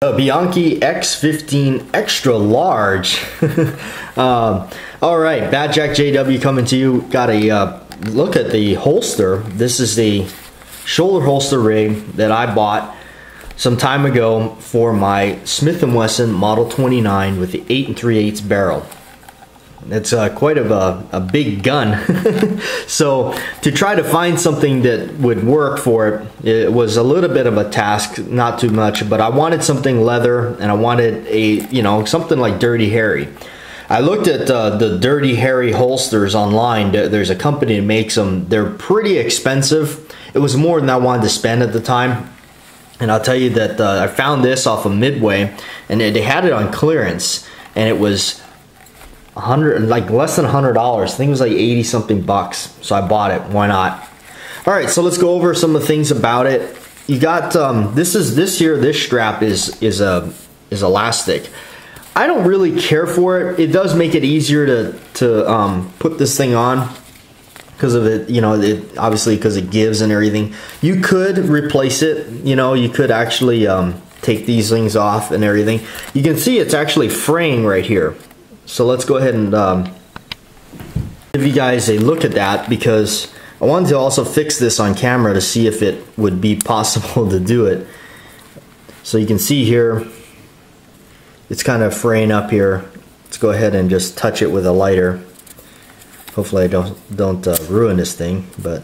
Bianchi X15 extra large. All right, Bad Jack JW coming to you. Got a look at the holster. This is the shoulder holster rig that I bought some time ago for my Smith Wesson Model 29 with the 8 3/8 barrel. It's quite of a big gun. So to try to find something that would work for it, it was a little bit of a task, not too much, but I wanted something leather and I wanted a, something like Dirty Harry. I looked at the Dirty Harry holsters online. There's a company that makes them. They're pretty expensive. It was more than I wanted to spend at the time. And I'll tell you that I found this off of Midway, and they had it on clearance, and it was less than $100. I think it was like 80 something bucks. So I bought it. Why not? All right, so let's go over some of the things about it. You got this strap is elastic. I don't really care for it. It does make it easier to put this thing on because of it, obviously because it gives and everything. You could replace it. You could actually take these things off and everything. You can see it's actually fraying right here. So let's go ahead and give you guys a look at that, because I wanted to also fix this on camera to see if it would be possible to do it. So you can see here, it's kind of fraying up here. Let's go ahead and just touch it with a lighter. Hopefully I don't ruin this thing, but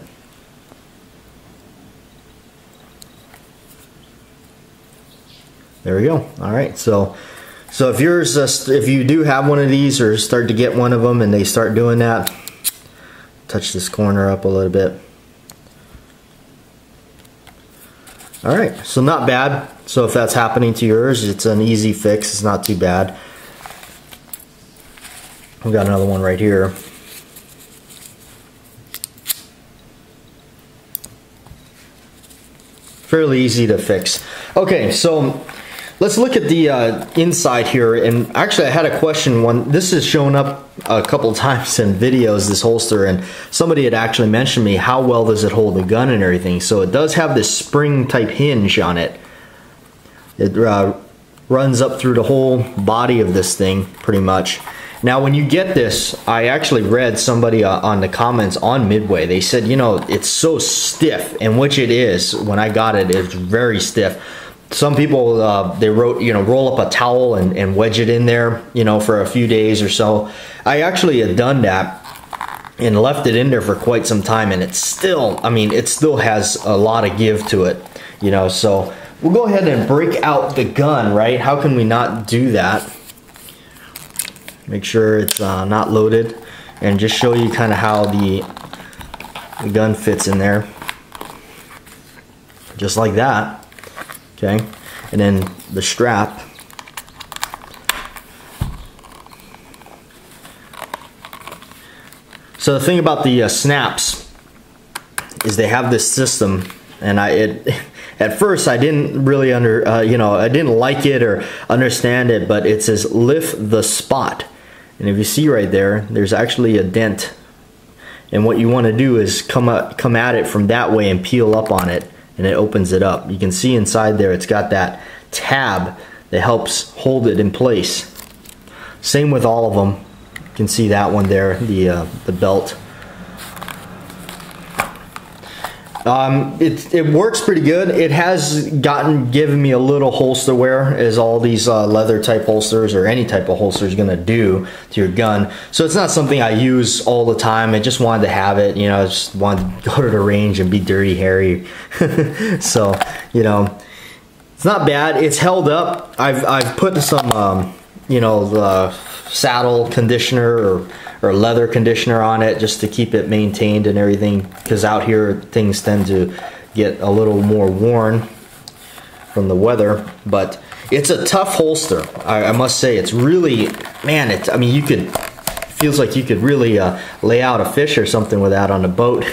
there we go. All right, so if you do have one of these or start to get one of them and they start doing that, touch this corner up a little bit. All right, so not bad. So if that's happening to yours, it's an easy fix. It's not too bad. We got another one right here. Fairly easy to fix. Okay, so let's look at the inside here. And actually I had a question. This has shown up a couple of times in videos, this holster, and somebody had actually mentioned me, how well does it hold the gun and everything. So it does have this spring type hinge on it. It runs up through the whole body of this thing pretty much. Now when you get this, I actually read somebody on the comments on Midway, they said, it's so stiff, and which it is. When I got it, it's very stiff. Some people, they wrote, roll up a towel and wedge it in there, for a few days or so. I actually had done that and left it in there for quite some time, and it still has a lot of give to it, so we'll go ahead and break out the gun, right? How can we not do that? Make sure it's not loaded, and just show you kind of how the gun fits in there. Just like that. Okay, and then the strap. So the thing about the snaps is they have this system, and at first I didn't really I didn't like it or understand it, but it says lift the spot, and if you see right there, there's actually a dent, and what you want to do is come at it from that way and peel up on it, and it opens it up. You can see inside there it's got that tab that helps hold it in place. Same with all of them. You can see that one there, the belt. It works pretty good. It has given me a little holster wear, as all these leather type holsters or any type of holster is gonna do to your gun. So it's not something I use all the time. I just wanted to have it. I just wanted to go to the range and be Dirty Harry. So it's not bad. It's held up. I've put some the saddle conditioner or leather conditioner on it just to keep it maintained and everything, because out here things tend to get a little more worn from the weather. But it's a tough holster, I must say. It's really, man, feels like you could really lay out a fish or something with that on a boat.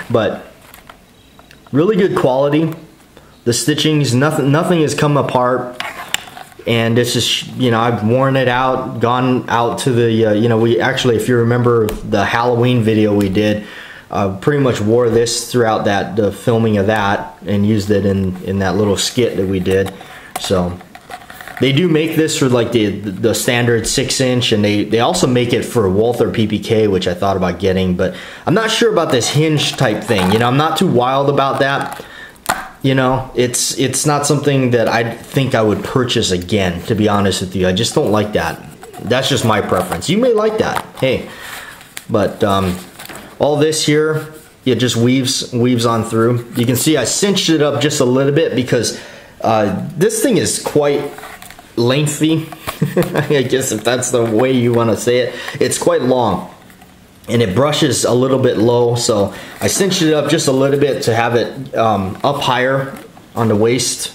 But really good quality. The stitchings, nothing has come apart. And this is, I've worn it out, gone out to the, we actually, if you remember the Halloween video we did, pretty much wore this throughout the filming of that, and used it in that little skit that we did. So they do make this for like the standard 6-inch, and they also make it for Walther PPK, which I thought about getting, but I'm not sure about this hinge type thing. You know, I'm not too wild about that. You know, it's not something that I think I would purchase again, to be honest with you. I just don't like that. That's just my preference. You may like that, hey, but all this here, it just weaves on through. You can see I cinched it up just a little bit because this thing is quite lengthy. I guess if that's the way you want to say it. It's quite long, and it brushes a little bit low, so I cinched it up just a little bit to have it up higher on the waist,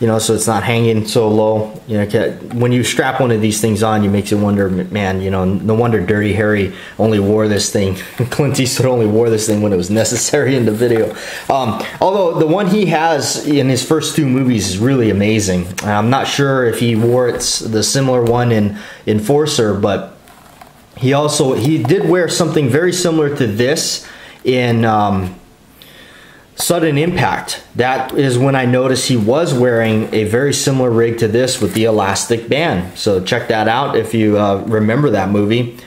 you know, so it's not hanging so low. You know, when you strap one of these things on, you makes you wonder, man, you know, no wonder Dirty Harry only wore this thing. Clint Eastwood only wore this thing when it was necessary in the video. Although the one he has in his first 2 movies is really amazing. I'm not sure if he wore the similar one in Enforcer, but he did wear something very similar to this in Sudden Impact. That is when I noticed he was wearing a very similar rig to this with the elastic band. So check that out if you remember that movie.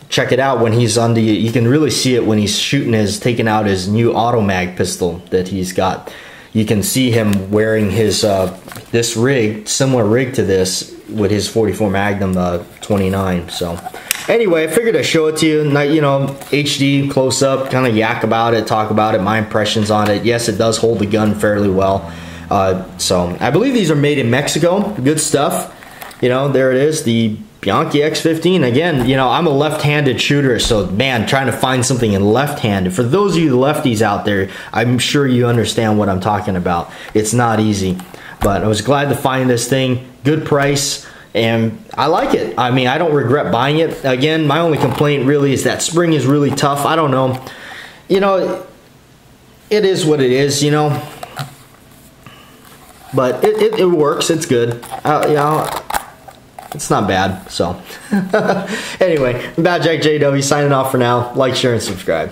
Check it out when he's on you can really see it when he's taking out his new Automag pistol that he's got. You can see him wearing his this rig, similar rig to this, with his 44 Magnum 29. So anyway, I figured I'd show it to you, you know, HD, close up, kind of yak about it, talk about it, my impressions on it. Yes, it does hold the gun fairly well. So I believe these are made in Mexico. Good stuff. You know, there it is, the Bianchi X15. Again, you know, I'm a left-handed shooter, so man, trying to find something in left-handed. For those of you lefties out there, I'm sure you understand what I'm talking about. It's not easy, but I was glad to find this thing. Good price, and I like it. I mean, I don't regret buying it. Again, my only complaint really is that spring is really tough. I don't know. You know, it is what it is, you know. But it works. It's good. You know, it's not bad. So anyway, Bad Jack JW signing off for now. Like, share, and subscribe.